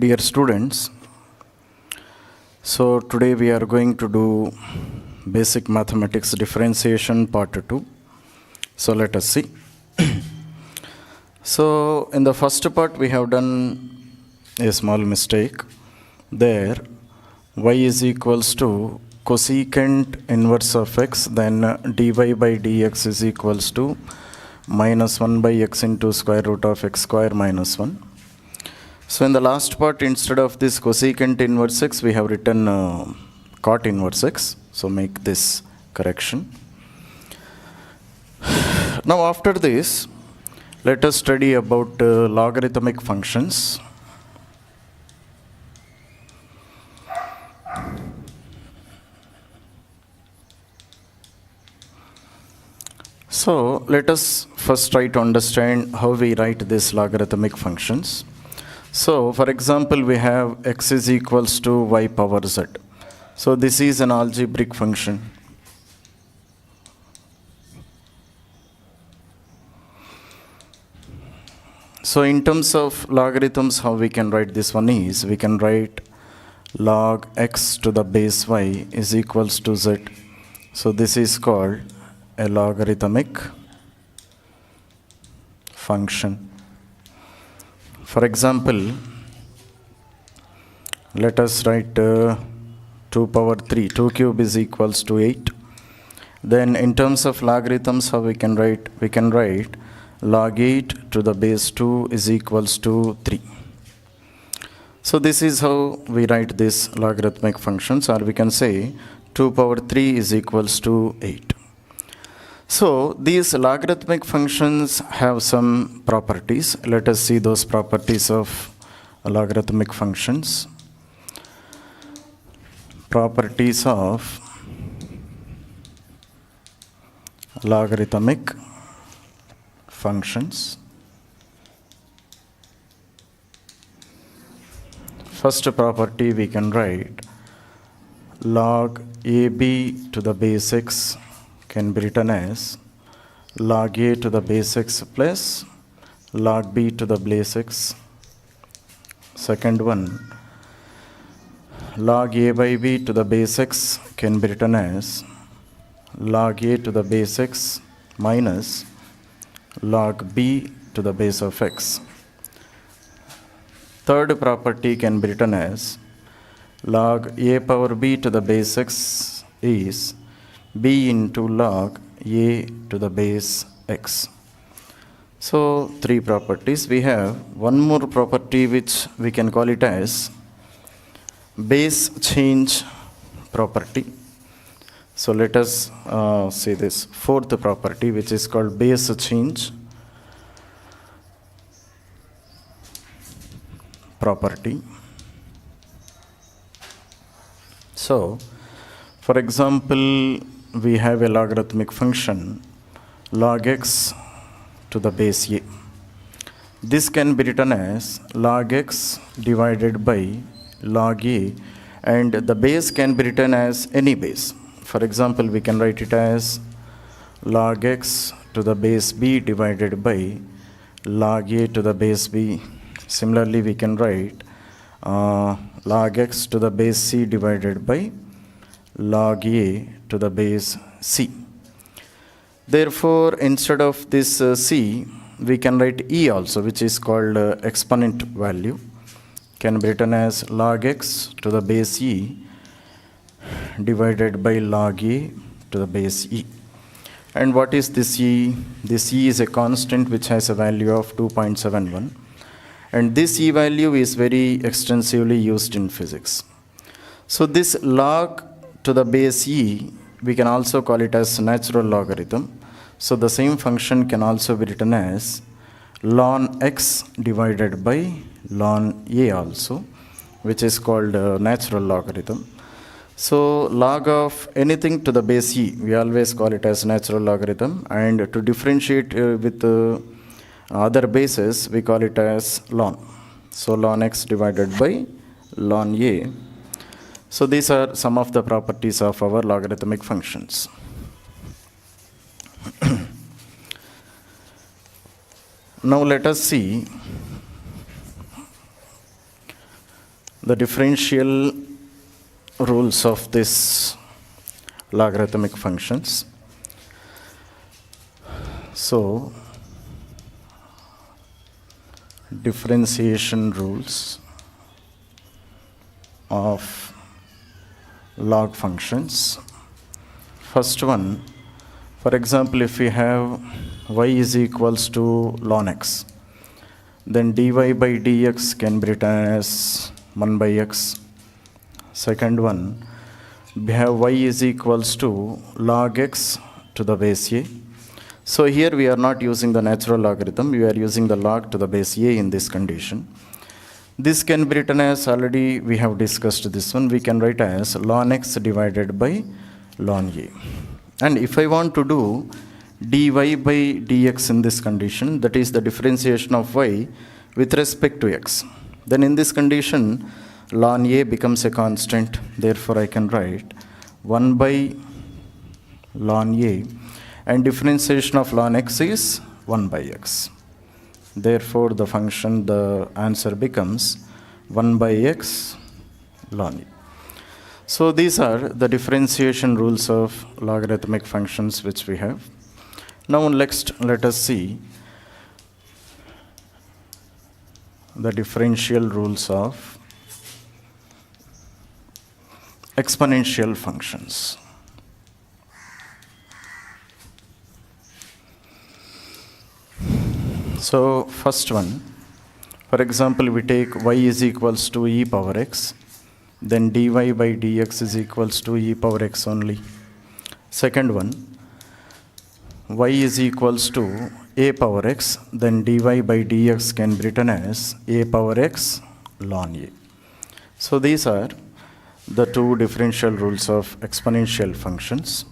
Dear students, so today we are going to do basic mathematics differentiation part 2. So let us see. So in the first part we have done a small mistake. There y is equals to cosecant inverse of x, then dy by dx is equals to minus 1 by x into square root of x square minus 1. So in the last part, instead of this cosecant inverse x, we have written cot inverse x. So make this correction. Now after this, let us study about logarithmic functions. So let us first try to understand how we write these logarithmic functions. So for example, we have x is equals to y power z. So this is an algebraic function. So in terms of logarithms, how we can write this one is, we can write log x to the base y is equals to z. So this is called a logarithmic function. For example, let us write 2 power 3, 2 cube is equals to 8. Then in terms of logarithms, how we can write? We can write log 8 to the base 2 is equals to 3. So this is how we write these logarithmic functions, or we can say 2 power 3 is equals to 8. So these logarithmic functions have some properties. Let us see those properties of logarithmic functions. Properties of logarithmic functions. First property we can write log ab to the base x can be written as log a to the base x plus log b to the base x. Second one, log a by b to the base x can be written as log a to the base x minus log b to the base of x. Third property can be written as log a power b to the base x is b into log a to the base x. So three properties. We have one more property which we can call it as base change property. So let us see this fourth property, which is called base change property. So for example, we have a logarithmic function log x to the base a. This can be written as log x divided by log a, and the base can be written as any base. For example, we can write it as log x to the base b divided by log a to the base b. Similarly, we can write log x to the base c divided by log a to the base c. Therefore, instead of this c, we can write e also, which is called exponent value. Can be written as log x to the base e divided by log a to the base e. And what is this e? This e is a constant which has a value of 2.71. And this e value is very extensively used in physics. So this log to the base e, we can also call it as natural logarithm. So the same function can also be written as ln x divided by ln a also, which is called natural logarithm. So log of anything to the base e, we always call it as natural logarithm, and to differentiate with other bases, we call it as ln. So ln x divided by ln a. So these are some of the properties of our logarithmic functions. Now let us see the differential rules of this logarithmic functions. So, differentiation rules of log functions. First one, for example, if we have y is equals to ln x, then dy by dx can be written as 1 by x. Second one, we have y is equals to log x to the base a. So here we are not using the natural logarithm, we are using the log to the base a in this condition. This can be written as, already we have discussed this one, we can write as ln x divided by ln a. And if I want to do dy by dx in this condition, that is the differentiation of y with respect to x, then in this condition ln a becomes a constant, therefore I can write 1 by ln a, and differentiation of ln x is 1 by x. Therefore the function, the answer becomes 1 by x ln a. So these are the differentiation rules of logarithmic functions which we have. Now next let us see the differential rules of exponential functions. So first one, for example, we take y is equals to e power x, then dy by dx is equals to e power x only. Second one, y is equals to a power x, then dy by dx can be written as a power x ln a. So these are the two differential rules of exponential functions.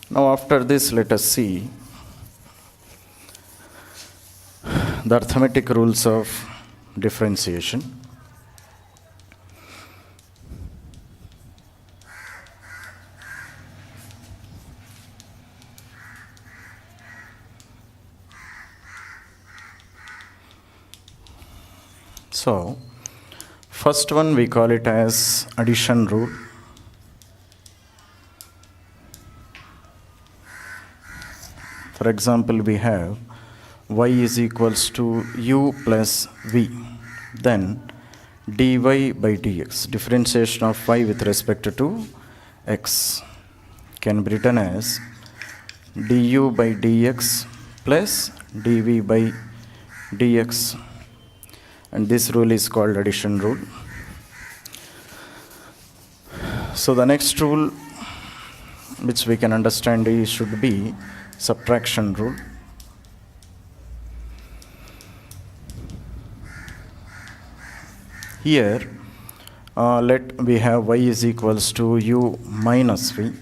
Now after this, let us see the arithmetic rules of differentiation. So, first one we call it as addition rule. For example, we have y is equals to u plus v, then dy by dx, differentiation of y with respect to x, can be written as du by dx plus dv by dx, and this rule is called addition rule. So the next rule which we can understand is should be subtraction rule. Here let we have y is equals to u minus v,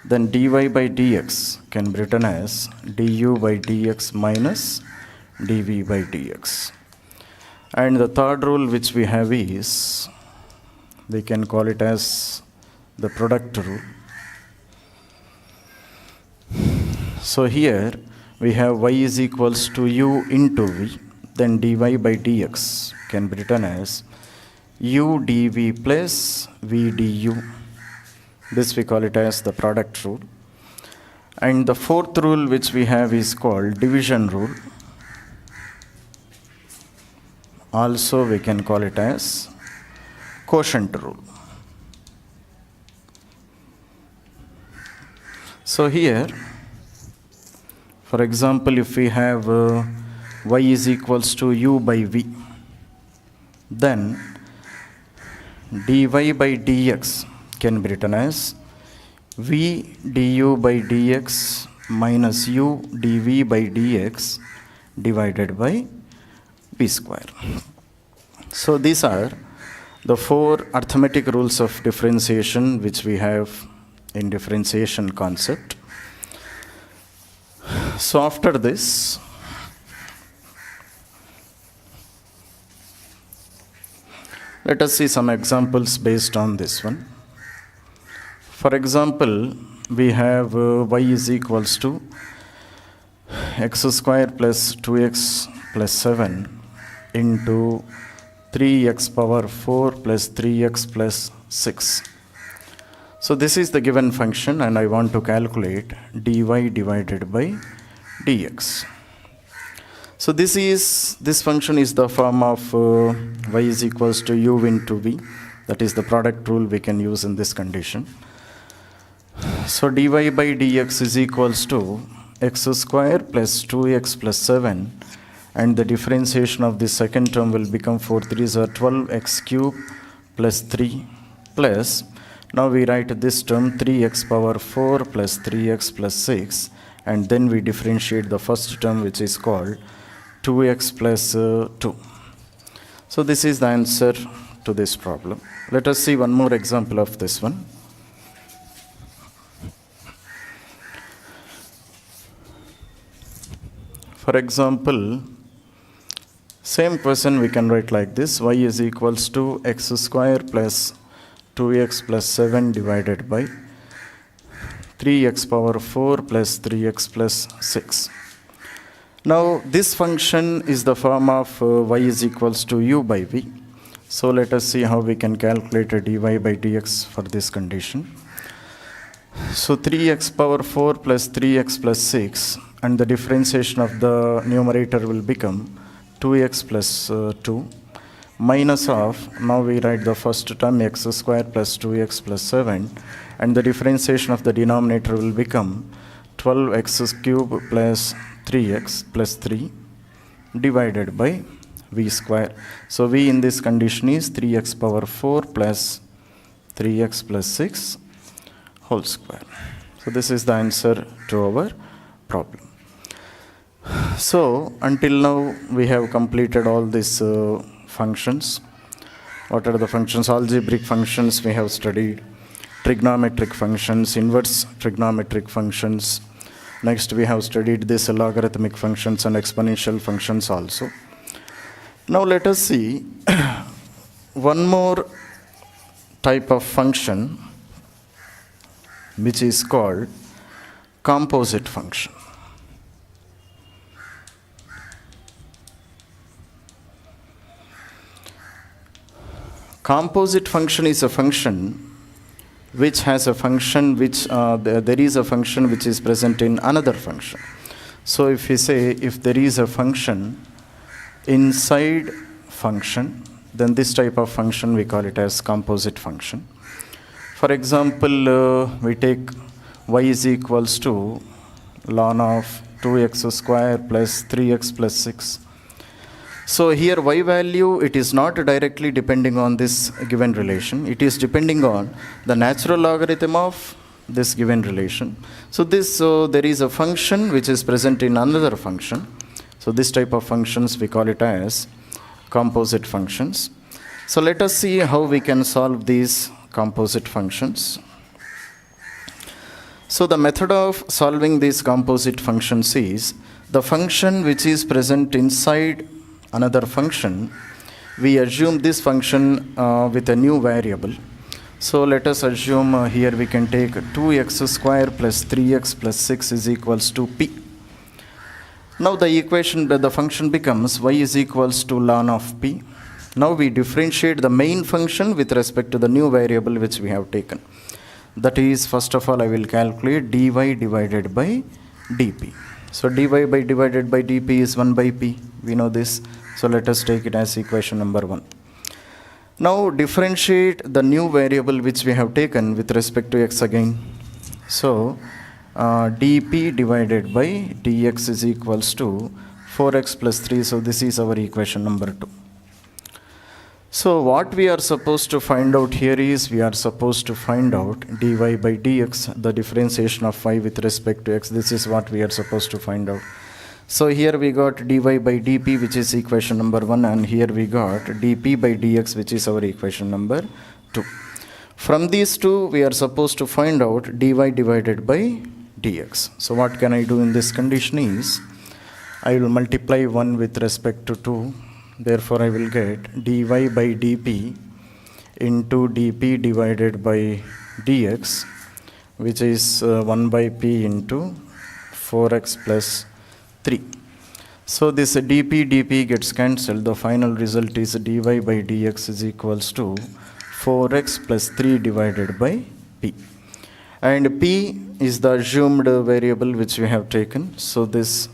then dy by dx can be written as du by dx minus dv by dx. And the third rule which we have is, we can call it as the product rule. So here we have y is equals to u into v, then dy by dx can be written as u dv plus v du. This we call it as the product rule. And the fourth rule which we have is called division rule. Also we can call it as quotient rule. So here, for example, if we have y is equals to u by v, then dy by dx can be written as v du by dx minus u dv by dx divided by v square. So these are the four arithmetic rules of differentiation which we have in differentiation concept. So after this, let us see some examples based on this one. For example, we have y is equals to x square plus 2x plus 7 into 3x power 4 plus 3x plus 6. So this is the given function and I want to calculate dy divided by dx. So this function is the form of y is equals to u into v. That is the product rule we can use in this condition. So dy by dx is equals to x square plus 2x plus 7, and the differentiation of the second term will become 4 3s are 12x cube plus 3 plus, now we write this term 3x power 4 plus 3x plus 6, and then we differentiate the first term which is called 2x plus 2. So this is the answer to this problem. Let us see one more example of this one. For example, same question we can write like this: y is equals to x square plus 2x plus 7 divided by 3x power 4 plus 3x plus 6. Now this function is the form of y is equals to u by v. So let us see how we can calculate a dy by dx for this condition. So 3x power 4 plus 3x plus 6, and the differentiation of the numerator will become 2x plus 2 minus of, now we write the first term x square plus 2x plus 7, and the differentiation of the denominator will become 12x cube plus 3x plus 3 divided by v square. So v in this condition is 3x power 4 plus 3x plus 6 whole square. So this is the answer to our problem. So until now we have completed all these functions. What are the functions? Algebraic functions we have studied, trigonometric functions, inverse trigonometric functions. Next we have studied this logarithmic functions and exponential functions also. Now let us see one more type of function which is called composite function. Composite function is a function which has a function which there is a function which is present in another function. So if we say if there is a function inside function, then this type of function we call it as composite function. For example, we take y is equals to ln of 2x square plus 3x plus 6. So here y value, it is not directly depending on this given relation. It is depending on the natural logarithm of this given relation. So there is a function which is present in another function. So this type of functions we call it as composite functions. So let us see how we can solve these composite functions. So the method of solving these composite functions is the function which is present inside another function, we assume this function with a new variable. So let us assume here we can take 2x square plus 3x plus 6 is equals to p. Now the equation, the function becomes y is equals to ln of p. Now we differentiate the main function with respect to the new variable which we have taken. That is, first of all, I will calculate dy divided by dp. So dy by divided by dp is 1 by p. We know this. So let us take it as equation number 1. Now differentiate the new variable which we have taken with respect to x again. So dp divided by dx is equals to 4x plus 3. So this is our equation number 2. So what we are supposed to find out here is we are supposed to find out dy by dx, the differentiation of y with respect to x. This is what we are supposed to find out. So here we got dy by dp, which is equation number 1, and here we got dp by dx, which is our equation number 2. From these two, we are supposed to find out dy divided by dx. So what can I do in this condition is, I will multiply 1 with respect to 2. Therefore, I will get dy by dp into dp divided by dx, which is 1 by p into 4x plus 3. So this dp gets cancelled. The final result is dy by dx is equals to 4x plus 3 divided by p. And p is the assumed variable which we have taken. So this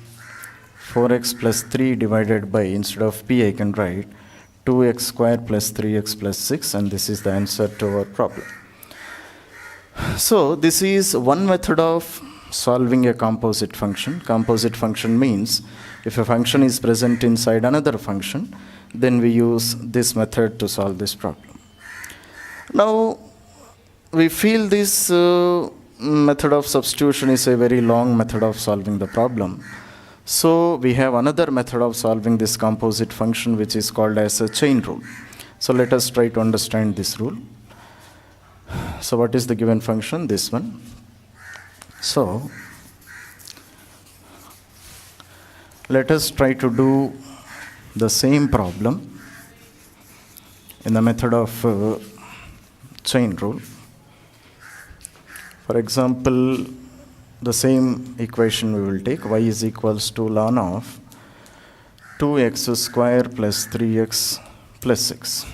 4x plus 3 divided by, instead of p I can write 2x square plus 3x plus 6, and this is the answer to our problem. So this is one method of solving a composite function. Composite function means if a function is present inside another function, then we use this method to solve this problem. Now, we feel this method of substitution is a very long method of solving the problem. So we have another method of solving this composite function, which is called as a chain rule. So let us try to understand this rule. So what is the given function? This one. So let us try to do the same problem in the method of chain rule. For example, the same equation we will take, y is equals to ln of 2x square plus 3x plus 6.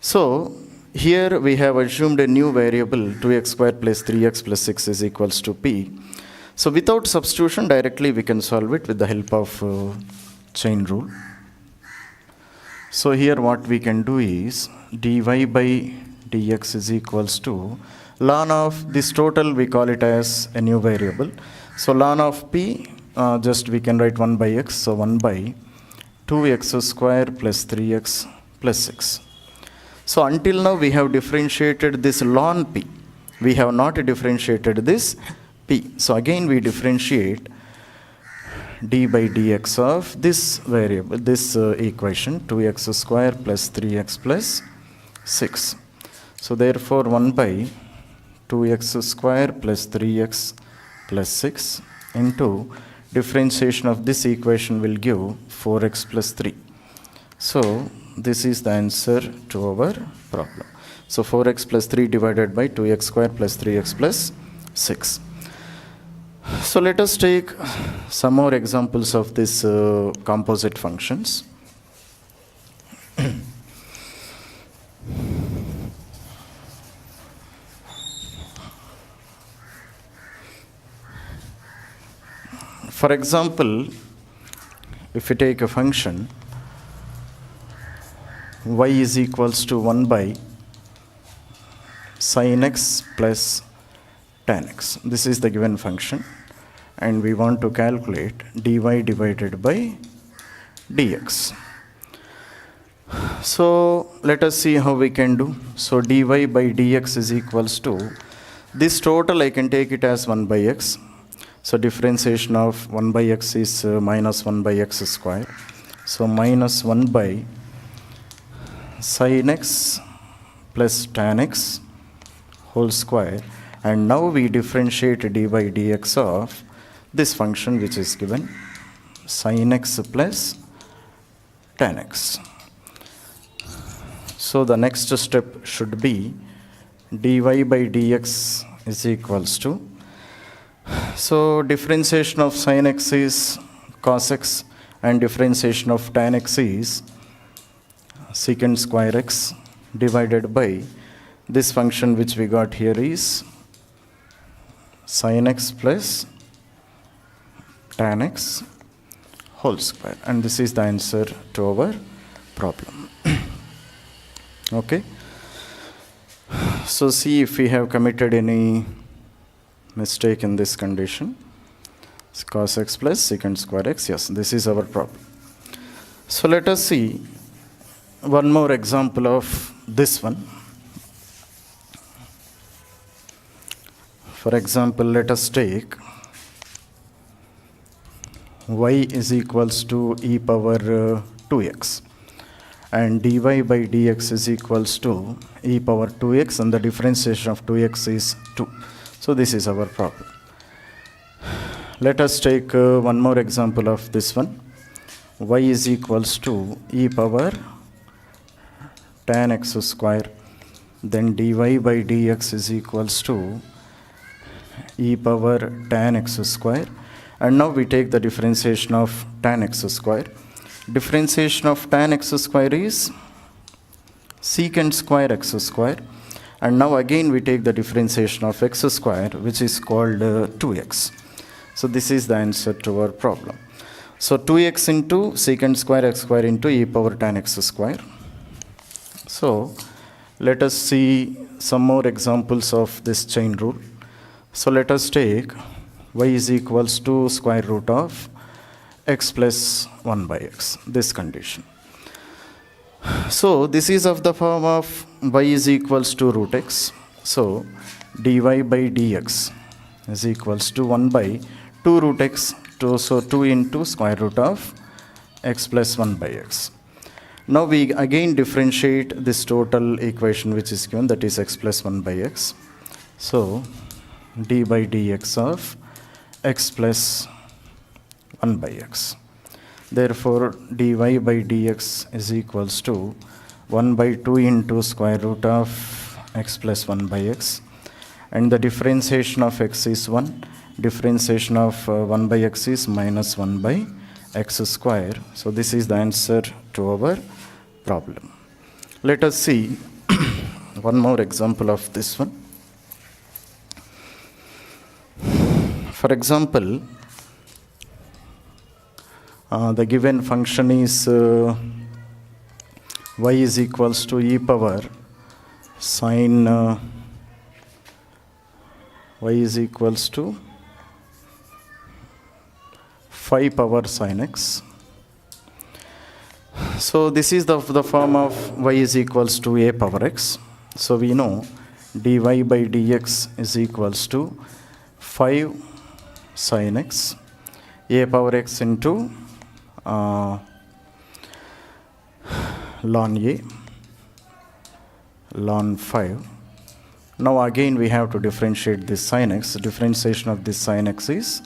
So here we have assumed a new variable 2x square plus 3x plus 6 is equals to p. So without substitution, directly we can solve it with the help of chain rule. So here what we can do is dy by dx is equals to ln of this total, we call it as a new variable. So ln of p, just we can write 1 by x. So 1 by 2x square plus 3x plus 6. So until now we have differentiated this ln p. We have not differentiated this p. So again we differentiate d by dx of this variable, this equation 2x square plus 3x plus 6. So therefore 1 by 2x square plus 3x plus 6 into differentiation of this equation will give 4x plus 3. So this is the answer to our problem. So 4x plus 3 divided by 2x square plus 3x plus 6. So let us take some more examples of this composite functions. For example, if we take a function y is equals to 1 by sin x plus tan x. This is the given function, and we want to calculate dy divided by dx. So let us see how we can do. So dy by dx is equals to this total, I can take it as 1 by x. So differentiation of 1 by x is minus 1 by x square. So minus 1 by sin x plus tan x whole square. And now we differentiate dy by dx of this function which is given, sin x plus tan x. So the next step should be dy by dx is equals to, so differentiation of sin x is cos x and differentiation of tan x is secant square x divided by this function which we got here is sin x plus tan x whole square, and this is the answer to our problem. Okay. So see if we have committed any mistake in this condition. It's cos x plus secant square x. Yes, this is our problem. So let us see one more example of this one. For example, let us take y is equals to e power 2x and dy by dx is equals to e power 2x, and the differentiation of 2x is 2. So this is our problem. Let us take one more example of this one. Y is equals to e power tan x square, then dy by dx is equals to e power tan x square, And now we take the differentiation of tan x square. Differentiation of tan x square is secant square x square. And now again we take the differentiation of x square, which is called 2x. So this is the answer to our problem. So 2x into secant square x square into e power tan x square. So let us see some more examples of this chain rule. So let us take y is equals to square root of x plus 1 by x, this condition. So this is of the form of y is equals to root x. So dy by dx is equals to 1 by 2 root x, so 2 into square root of x plus 1 by x. Now we again differentiate this total equation which is given, that is x plus 1 by x. So d by dx of x plus 1 by x. Therefore, dy by dx is equals to 1 by 2 into square root of x plus 1 by x. And the differentiation of x is 1. Differentiation of 1 by x is minus 1 by x square. So this is the answer to our problem. Let us see one more example of this one. For example, the given function is y is equals to e power sine y is equals to 5 power sine x. So this is the form of y is equals to a power x. So we know dy by dx is equals to 5 sin x, a power x into ln a, ln 5. Now again we have to differentiate this sin x. Differentiation of this sin x is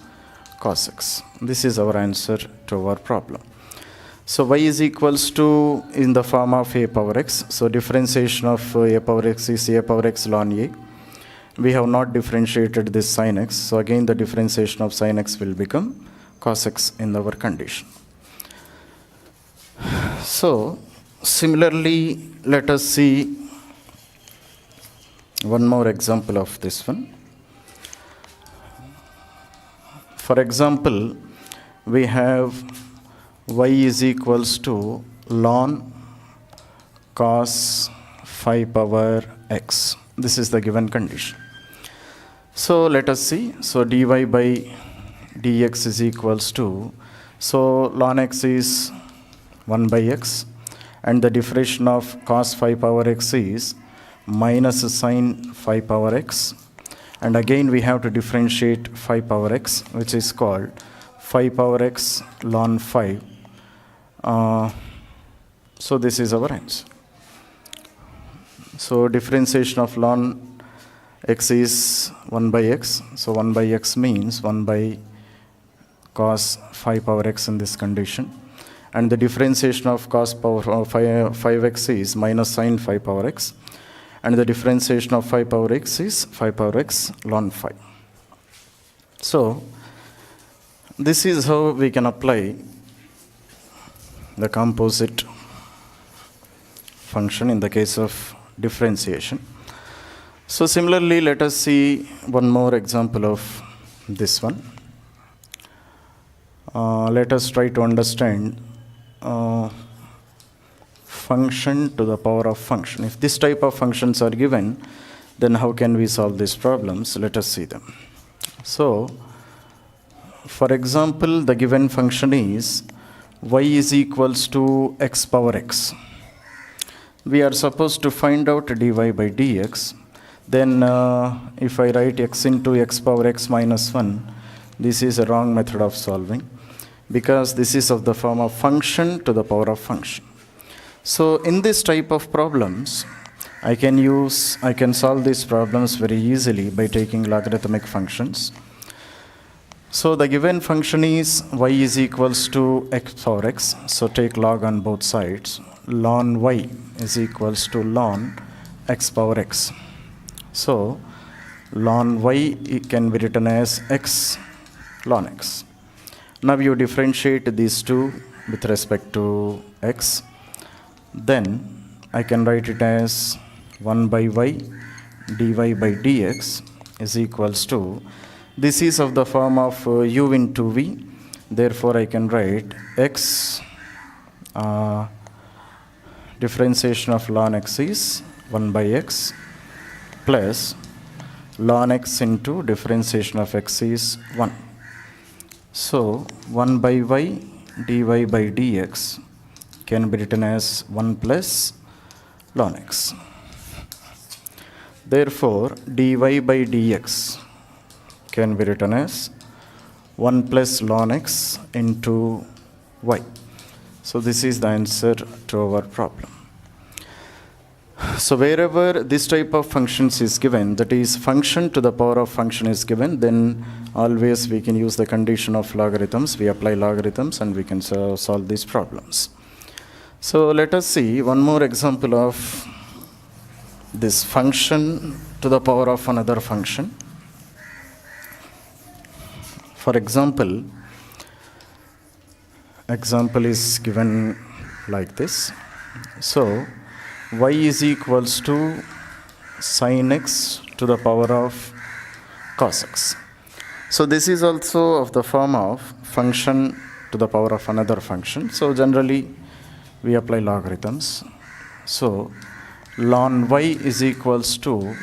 cos x. This is our answer to our problem. So y is equals to in the form of a power x. So differentiation of a power x is a power x ln a. We have not differentiated this sin x. So again the differentiation of sin x will become cos x in our condition. So similarly, let us see one more example of this one. For example, we have y is equals to ln cos 5 power x. This is the given condition. So let us see. So dy by dx is equals to, so ln x is 1 by x, and the differentiation of cos 5 power x is minus sine 5 power x. And again we have to differentiate 5 power x, which is called 5 power x ln 5. So this is our answer. So differentiation of ln x is 1 by x. So 1 by x means 1 by cos 5 power x in this condition. And the differentiation of cos power 5x is minus sine 5 power x. And the differentiation of 5 power x is 5 power x ln 5. So this is how we can apply the composite function in the case of differentiation. So similarly, let us see one more example of this one. Let us try to understand function to the power of function. If this type of functions are given, then how can we solve these problems? Let us see them. So, for example, the given function is y is equals to x power x. We are supposed to find out dy by dx. Then if I write x into x power x minus 1, this is a wrong method of solving, because this is of the form of function to the power of function. So in this type of problems, I can solve these problems very easily by taking logarithmic functions. So the given function is y is equals to x power x. So take log on both sides. Ln y is equals to ln x power x. So ln y can be written as x ln x. Now you differentiate these two with respect to x. Then I can write it as 1 by y dy by dx is equals to, this is of the form of u into v. Therefore, I can write x differentiation of ln x is 1 by x plus ln x into differentiation of x is 1. So 1 by y dy by dx can be written as 1 plus ln x. Therefore, dy by dx can be written as 1 plus ln x into y. So this is the answer to our problem. So wherever this type of functions is given, that is function to the power of function is given, then always we can use the condition of logarithms. We apply logarithms and we can solve these problems. So let us see one more example of this function to the power of another function. For example is given like this. So y is equals to sin x to the power of cos x. So this is also of the form of function to the power of another function. So generally we apply logarithms. So ln y is equals to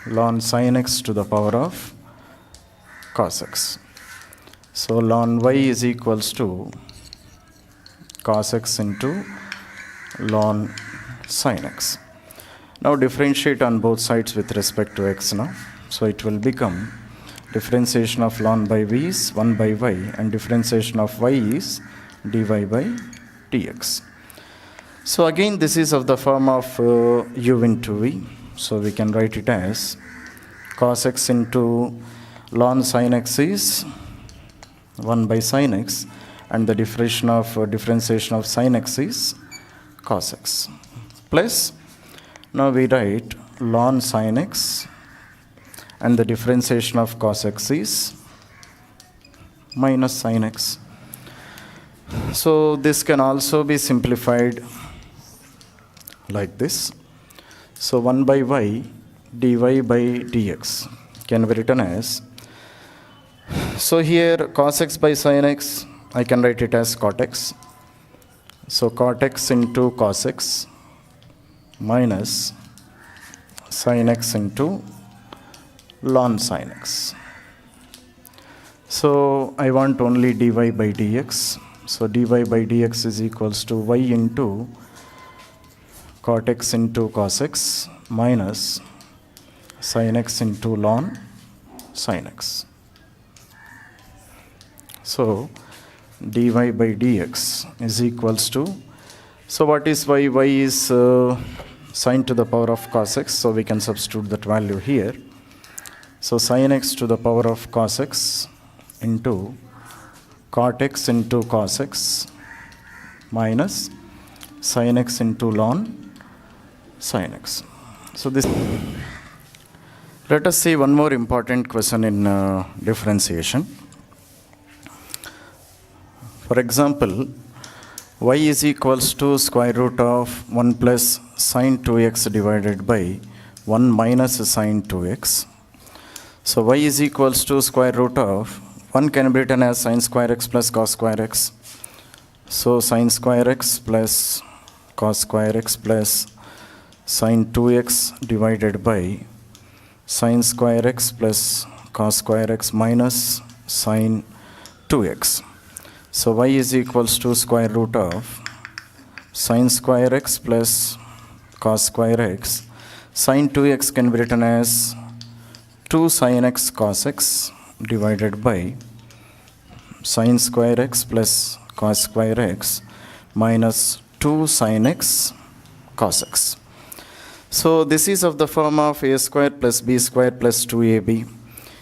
ln sin x to the power of cos x. So ln y is equals to cos x into ln sin x. Now differentiate on both sides with respect to x now. So it will become differentiation of ln by v is 1 by y and differentiation of y is dy by dx. So again this is of the form of u into v. So we can write it as cos x into ln sin x is 1 by sin x and the differentiation of sin x is cos x. Plus, now we write ln sin x and the differentiation of cos x is minus sin x. So this can also be simplified like this. So 1 by y dy by dx can be written as, so here cos x by sin x, I can write it as cot x. So cot x into cos x minus sin x into ln sin x. So I want only dy by dx. So dy by dx is equals to y into cot x into cos x minus sin x into ln sin x. So dy by dx is equals to, so what is y? Y is sin to the power of cos x, so we can substitute that value here. So sin x to the power of cos x into cot x into cos x minus sin x into ln sin x. So this, let us see one more important question in differentiation. For example, y is equals to square root of 1 plus sin 2x divided by 1 minus sin 2x. So y is equals to square root of 1 can be written as sin square x plus cos square x. So sin square x plus cos square x plus sin 2x divided by sin square x plus cos square x minus sin 2x. So y is equals to square root of sin square x plus cos square x. Sin 2x can be written as 2 sin x cos x divided by sin square x plus cos square x minus 2 sin x cos x. So this is of the form of a square plus b square plus 2ab.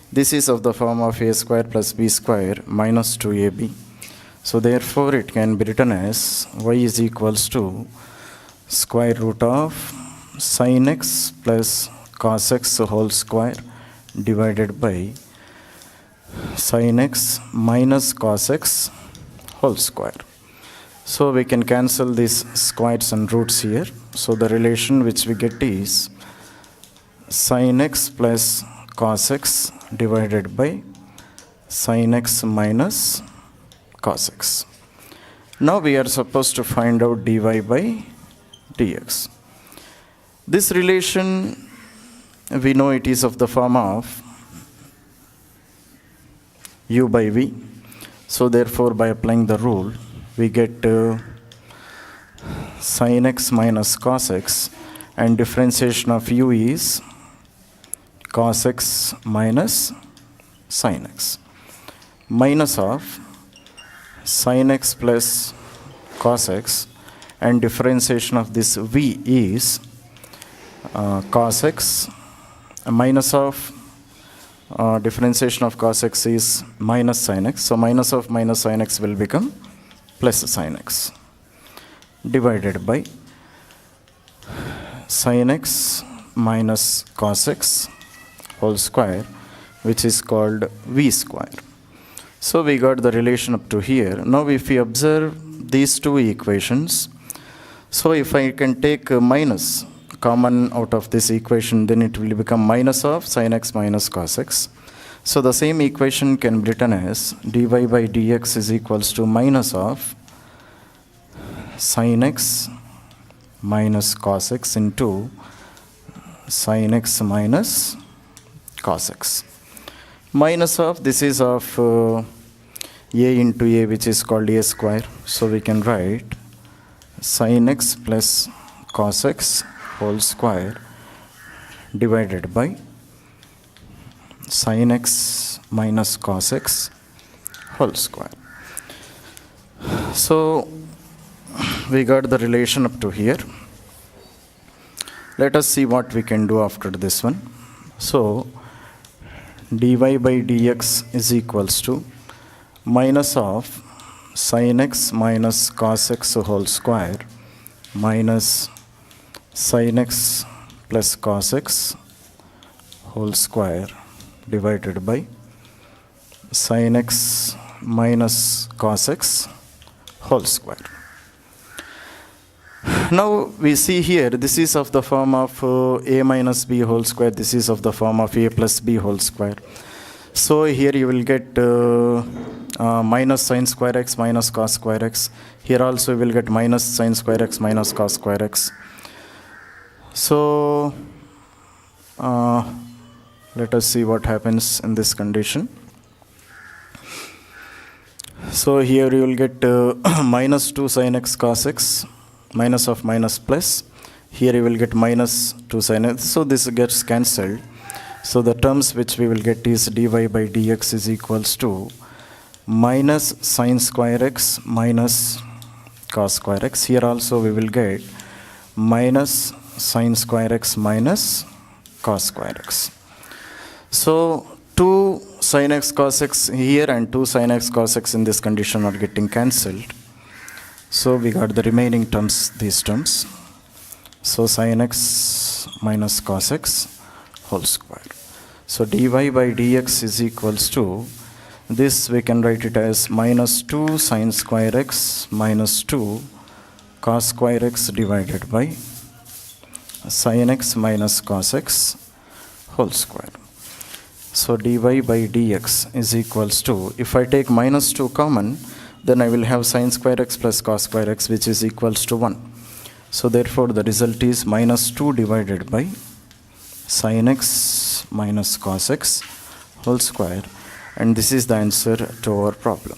This is of the form of a square plus b square minus 2ab. So therefore it can be written as y is equals to square root of sin x plus cos x whole square divided by sin x minus cos x whole square. So we can cancel these squares and roots here. So the relation which we get is sin x plus cos x divided by sin x minus cos x. Now we are supposed to find out dy by dx. This relation, we know it is of the form of u by v. So therefore, by applying the rule, we get sin x minus cos x, and differentiation of u is cos x minus sin x, minus of sin x plus cos x, and differentiation of this v is cos x, minus of differentiation of cos x is minus sin x. So minus of minus sin x will become plus sin x, divided by sin x minus cos x whole square, which is called v square. So we got the relation up to here. Now if we observe these two equations, so if I can take a minus common out of this equation, then it will become minus of sin x minus cos x. So the same equation can be written as dy by dx is equals to minus of sin x minus cos x into sin x minus cos x. Minus of, this is of a into a, which is called a square. So we can write sin x plus cos x whole square divided by sin x minus cos x whole square. So we got the relation up to here. Let us see what we can do after this one. So dy by dx is equals to minus of sin x minus cos x whole square minus sin x plus cos x whole square divided by sin x minus cos x whole square. Now we see here, this is of the form of a minus b whole square, this is of the form of a plus b whole square. So here you will get minus sin square x minus cos square x. Here also you will get minus sin square x minus cos square x. So let us see what happens in this condition. So here you will get minus 2 sin x cos x, minus of minus plus. Here you will get minus 2 sin x. So this gets cancelled. So the terms which we will get is dy by dx is equals to minus sin square x minus cos square x. Here also we will get minus sin square x minus cos square x. So 2 sin x cos x here and 2 sin x cos x in this condition are getting cancelled. So we got the remaining terms, these terms. So sin x minus cos x whole square. So dy by dx is equals to, this we can write it as minus 2 sin square x minus 2 cos square x divided by sin x minus cos x whole square. So dy by dx is equals to, if I take minus 2 common, then I will have sin square x plus cos square x, which is equals to 1. So therefore the result is minus 2 divided by sin x minus cos x whole square, and this is the answer to our problem.